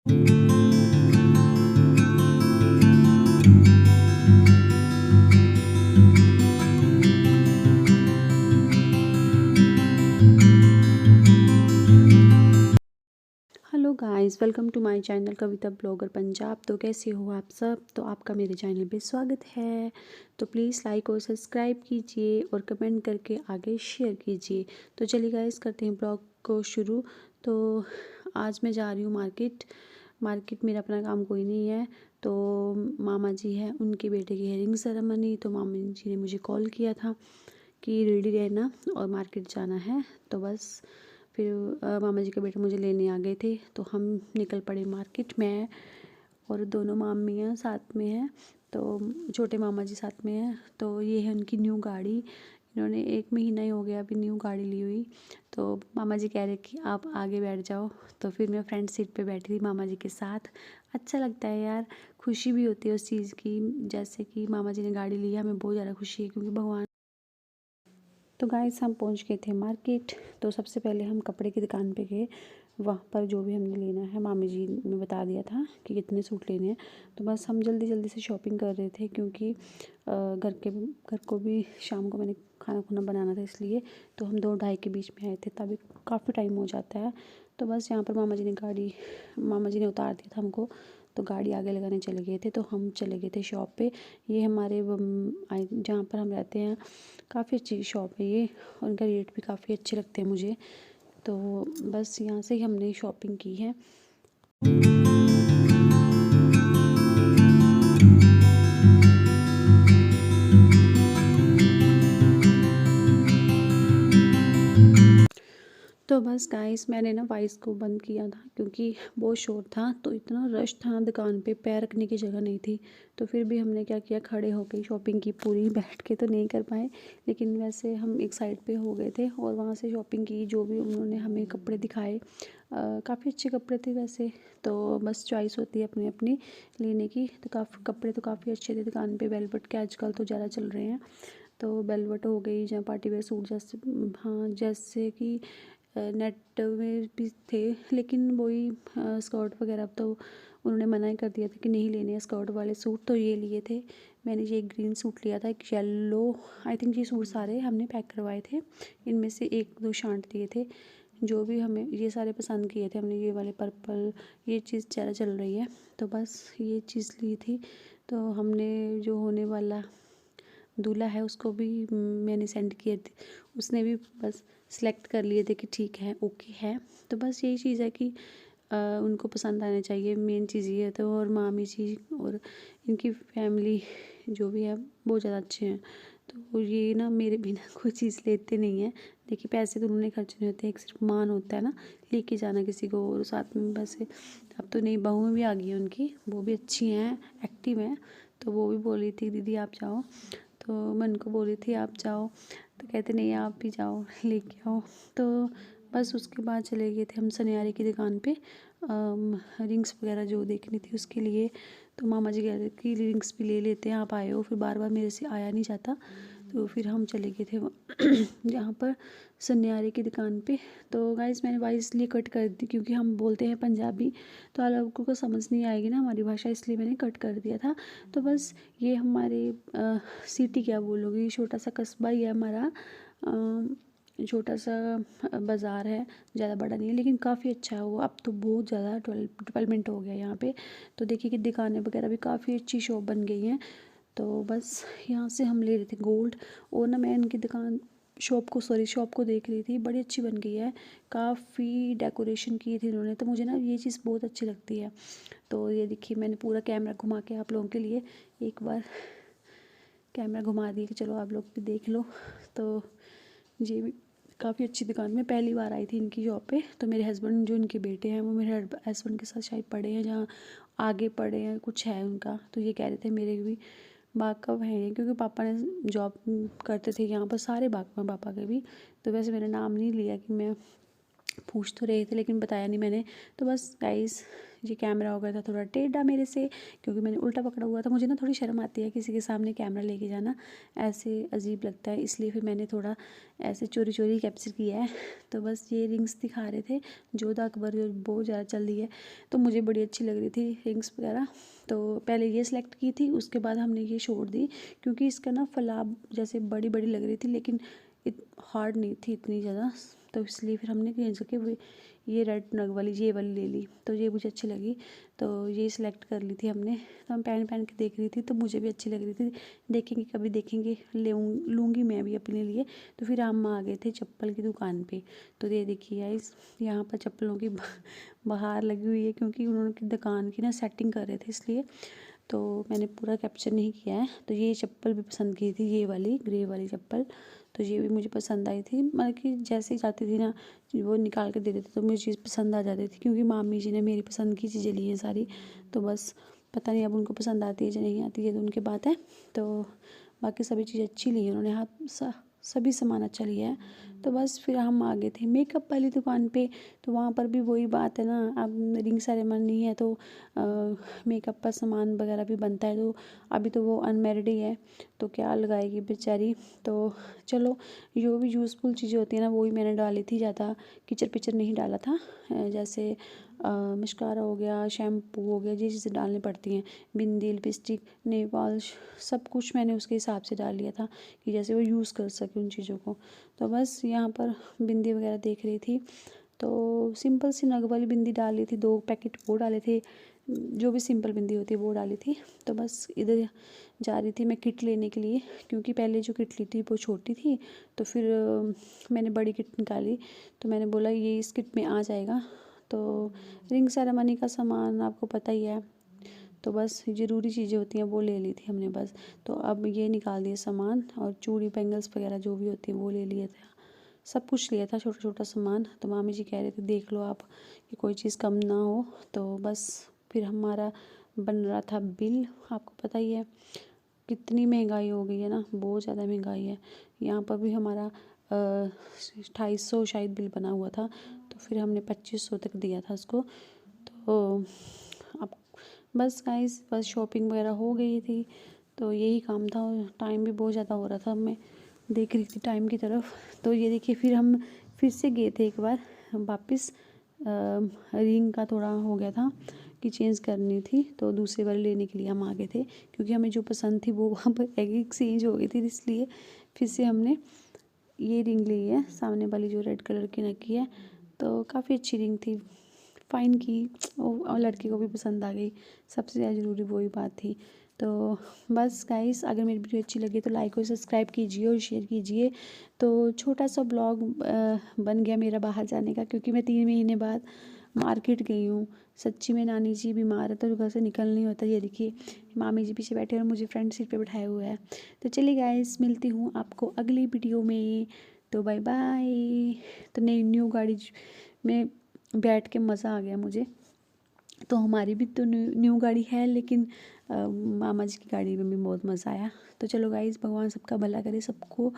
Hello guys, welcome to my channel Kavita blogger Punjab. तो कैसे हो आप सब? तो आपका मेरे चैनल पे स्वागत है। तो प्लीज़ लाइक और सब्सक्राइब कीजिए और कमेंट करके आगे शेयर कीजिए। तो चलिए गाइस, करते हैं ब्लॉग को शुरू। तो आज मैं जा रही हूँ मार्केट मेरा अपना काम कोई नहीं है। तो मामा जी हैं, उनके बेटे की हेयरिंग सेरेमनी। तो मामा जी ने मुझे कॉल किया था कि रेडी रहना और मार्केट जाना है। तो बस फिर मामा जी के बेटे मुझे लेने आ गए थे। तो हम निकल पड़े मार्केट में और दोनों मामियाँ साथ में हैं। तो छोटे मामा जी साथ में हैं। तो ये है उनकी न्यू गाड़ी। इन्होंने 1 महीना ही हो गया अभी न्यू गाड़ी ली हुई। तो मामा जी कह रहे कि आप आगे बैठ जाओ। तो फिर मैं फ्रंट सीट पे बैठी थी मामा जी के साथ। अच्छा लगता है यार, खुशी भी होती है उस चीज़ की। जैसे कि मामा जी ने गाड़ी ली है, हमें बहुत ज़्यादा खुशी है क्योंकि भगवान। तो गाइस, हम पहुंच गए थे मार्केट। तो सबसे पहले हम कपड़े की दुकान पे गए। वहाँ पर जो भी हमने लेना है, मामी जी ने बता दिया था कि कितने सूट लेने हैं। तो बस हम जल्दी जल्दी से शॉपिंग कर रहे थे क्योंकि घर को भी शाम को मैंने खाना खुना बनाना था, इसलिए। तो हम 2 ढाई के बीच में आए थे, तभी काफ़ी टाइम हो जाता है। तो बस यहाँ पर मामा जी ने उतार दिया था हमको। तो गाड़ी आगे लगाने चले गए थे। तो हम चले गए थे शॉप पे। ये हमारे जहाँ पर हम रहते हैं, काफ़ी अच्छी शॉप है ये। और इनका रेट भी काफ़ी अच्छे लगते हैं मुझे। तो बस यहाँ से ही हमने शॉपिंग की है। तो बस गाइस, मैंने ना वॉइस को बंद किया था क्योंकि बहुत शोर था। तो इतना रश था दुकान पे, पैर रखने की जगह नहीं थी। तो फिर भी हमने क्या किया, खड़े होकर शॉपिंग की पूरी। बैठ के तो नहीं कर पाए, लेकिन वैसे हम एक साइड पे हो गए थे और वहाँ से शॉपिंग की। जो भी उन्होंने हमें कपड़े दिखाए, काफ़ी अच्छे कपड़े थे वैसे। तो बस चॉइस होती है अपनी अपनी लेने की। तो काफ़ी अच्छे थे दुकान पे। वेलवेट के आजकल तो ज़्यादा चल रहे हैं। तो वेलवेट हो गई, जहाँ पार्टी वेयर सूट जैसे, हाँ, जैसे कि नेट में भी थे, लेकिन वही स्कर्ट वगैरह तो उन्होंने मना ही कर दिया था कि नहीं लेने हैं स्कर्ट वाले सूट। तो ये लिए थे। मैंने ये एक ग्रीन सूट लिया था, एक येलो। आई थिंक ये सूट सारे हमने पैक करवाए थे। इनमें से 1-2 शांट दिए थे। जो भी हमें ये सारे पसंद किए थे हमने। ये वाले पर्पल, ये चीज़ ज़्यादा चल रही है। तो बस ये चीज़ ली थी। तो हमने जो होने वाला दूल्हा है उसको भी मैंने सेंड किए थे। उसने भी बस सिलेक्ट कर लिए थे कि ठीक है, ओके है। तो बस यही चीज़ है कि उनको पसंद आना चाहिए, मेन चीज़ ये है। तो और मामी जी और इनकी फैमिली जो भी है बहुत ज़्यादा अच्छे हैं। तो ये ना मेरे बिना कोई चीज़ लेते नहीं हैं। देखिए, पैसे तो उन्होंने खर्चने होते हैं, एक सिर्फ मान होता है ना लेके जाना किसी को। और साथ में वैसे अब तो नई बहुएं भी आ गई हैं उनकी, वो भी अच्छी हैं, एक्टिव हैं। तो वो भी बोली थी दीदी आप जाओ। तो मैं उनको बोली थी आप जाओ। तो कहते नहीं, आप भी जाओ लेके आओ। तो बस उसके बाद चले गए थे हम सुनयारे की दुकान पे रिंग्स वगैरह जो देखनी थी उसके लिए। तो मामा जी कह रहे कि रिंग्स भी ले लेते हैं, आप आए हो, फिर बार बार मेरे से आया नहीं जाता। तो फिर हम चले गए थे जहाँ पर सुनयारे की दुकान पे। तो गाइस, मैंने वॉइस इसलिए कट कर दी क्योंकि हम बोलते हैं पंजाबी, तो आप लोगों को समझ नहीं आएगी ना हमारी भाषा, इसलिए मैंने कट कर दिया था। तो बस ये हमारे सिटी क्या बोलोगे, छोटा सा कस्बा ही है हमारा। छोटा सा बाज़ार है, ज़्यादा बड़ा नहीं है, लेकिन काफ़ी अच्छा है वो। अब तो बहुत ज़्यादा डेवलपमेंट हो गया यहाँ पे। तो देखिए कि दुकानें वगैरह भी काफ़ी अच्छी शॉप बन गई हैं। तो बस यहाँ से हम ले रहे थे गोल्ड। और ना मैं इनकी शॉप को देख रही थी, बड़ी अच्छी बन गई है। काफ़ी डेकोरेशन की थी इन्होंने। तो मुझे ना ये चीज़ बहुत अच्छी लगती है। तो ये देखिए, मैंने पूरा कैमरा घुमा के आप लोगों के लिए एक बार कैमरा घुमा दिया कि चलो आप लोग भी देख लो। तो ये भी काफ़ी अच्छी दुकान में पहली बार आई थी इनकी शॉप पे। तो मेरे हस्बैंड जो इनके बेटे हैं वो मेरे हस्बैंड के साथ शायद पढ़े हैं, जहाँ आगे पढ़े हैं, कुछ है उनका। तो ये कह रहे थे मेरे भी बाकब हैं ये, क्योंकि पापा ने जॉब करते थे यहाँ पर, सारे बाकब हैं पापा के भी। तो वैसे मैंने नाम नहीं लिया कि मैं पूछ तो रहे थे लेकिन बताया नहीं मैंने। तो बस गाइस ये कैमरा हो गया था थोड़ा टेढ़ा मेरे से, क्योंकि मैंने उल्टा पकड़ा हुआ था। मुझे ना थोड़ी शर्म आती है किसी के सामने कैमरा लेके जाना, ऐसे अजीब लगता है, इसलिए फिर मैंने थोड़ा ऐसे चोरी चोरी कैप्चर किया है। तो बस ये रिंग्स दिखा रहे थे, जोधा अकबर जो बहुत ज़्यादा चल रही है, तो मुझे बड़ी अच्छी लग रही थी रिंग्स वगैरह। तो पहले ये सिलेक्ट की थी, उसके बाद हमने ये छोड़ दी, क्योंकि इसका ना फलाब जैसे बड़ी बड़ी लग रही थी, लेकिन हार्ड नहीं थी इतनी ज़्यादा। तो इसलिए फिर हमने चेंज करके ये रेड नग वाली ये वाली ले ली। तो ये मुझे अच्छी लगी, तो ये सिलेक्ट कर ली थी हमने। तो हम पहन पहन के देख रही थी, तो मुझे भी अच्छी लग रही थी। देखेंगे कभी देखेंगे, लूँगी मैं भी अपने लिए। तो फिर हम आ गए थे चप्पल की दुकान पे। तो ये देखिए गाइस, यहाँ पर चप्पलों की बहार लगी हुई है, क्योंकि उन्होंने की दुकान की ना सेटिंग कर रहे थे, इसलिए तो मैंने पूरा कैप्चर नहीं किया है। तो ये चप्पल भी पसंद की थी, ये वाली ग्रे वाली चप्पल, तो ये भी मुझे पसंद आई थी। मतलब कि जैसे ही जाती थी ना, वो निकाल के दे देते तो मुझे चीज़ पसंद आ जाती थी, क्योंकि मामी जी ने मेरी पसंद की चीज़ें ली हैं सारी। तो बस पता नहीं अब उनको पसंद आती है या नहीं आती है, तो उनकी बात है। तो बाकी सभी चीज़ें अच्छी ली हैं उन्होंने, हाथ सभी सामान अच्छा लिया है। तो बस फिर हम आ गए थे मेकअप वाली दुकान पे। तो वहाँ पर भी वही बात है ना, अब रिंग सेरेमनी है तो मेकअप का सामान वगैरह भी बनता है। तो अभी तो वो अनमेरिड ही है, तो क्या लगाएगी बेचारी। तो चलो, जो भी यूज़फुल चीज़ें होती हैं ना, वो ही मैंने डाली थी, ज़्यादा किचर पिचर नहीं डाला था। जैसे मस्कारा हो गया, शैम्पू हो गया, ये चीज़ें डालनी पड़ती हैं, बिंदी, लिपस्टिक, नेल पॉलिश, सब कुछ मैंने उसके हिसाब से डाल लिया था, कि जैसे वो यूज़ कर सके उन चीज़ों को। तो बस यहाँ पर बिंदी वगैरह देख रही थी, तो सिंपल सी नग वाली बिंदी डाली थी, 2 पैकेट वो डाले थे, जो भी सिंपल बिंदी होती है वो डाली थी। तो बस इधर जा रही थी मैं किट लेने के लिए, क्योंकि पहले जो किट ली थी वो छोटी थी, तो फिर मैंने बड़ी किट निकाली। तो मैंने बोला ये इस किट में आ जाएगा। तो रिंग सेरेमनी का सामान आपको पता ही है, तो बस ज़रूरी चीज़ें होती हैं वो ले ली थी हमने बस। तो अब ये निकाल दिए सामान, और चूड़ी बैंगल्स वगैरह जो भी होती हैं वो ले लिए थे, सब कुछ लिया था छोटा छोटा सामान। तो मामी जी कह रहे थे देख लो आप कि कोई चीज़ कम ना हो। तो बस फिर हमारा बन रहा था बिल। आपको पता ही है कितनी महंगाई हो गई है ना, बहुत ज़्यादा महंगाई है। यहाँ पर भी हमारा 2800 शायद बिल बना हुआ था, तो फिर हमने 2500 तक दिया था उसको। तो अब बस गाइस, बस शॉपिंग वगैरह हो गई थी, तो यही काम था। और टाइम भी बहुत ज़्यादा हो रहा था, मैं देख रही थी टाइम की तरफ। तो ये देखिए, फिर हम फिर से गए थे एक बार वापस। रिंग का थोड़ा हो गया था कि चेंज करनी थी, तो दूसरे वाले लेने के लिए हम आ गए थे, क्योंकि हमें जो पसंद थी वो वहाँ पर एक्सचेंज हो गई थी, इसलिए फिर से हमने ये रिंग ली है, सामने वाली जो रेड कलर की नकी है। तो काफ़ी अच्छी रिंग थी, फ़ाइन की, और लड़के को भी पसंद आ गई, सबसे ज़्यादा ज़रूरी वही बात थी। तो बस गाइस, अगर मेरी वीडियो अच्छी लगी तो लाइक और सब्सक्राइब कीजिए और शेयर कीजिए। तो छोटा सा ब्लॉग बन गया मेरा बाहर जाने का, क्योंकि मैं 3 महीने बाद मार्केट गई हूँ। सच्ची में नानी जी बीमार है, तो घर से निकल नहीं होता। ये देखिए मामी जी पीछे बैठे और मुझे फ्रंट सीट पे बिठाए हुए हैं। तो चलिए गाइस, मिलती हूँ आपको अगली वीडियो में। तो बाय बाय। तो नई न्यू गाड़ी में बैठ के मज़ा आ गया मुझे। तो हमारी भी तो न्यू गाड़ी है, लेकिन मामा जी की गाड़ी में भी बहुत मज़ा आया। तो चलो गाइस, भगवान सबका भला करे, सबको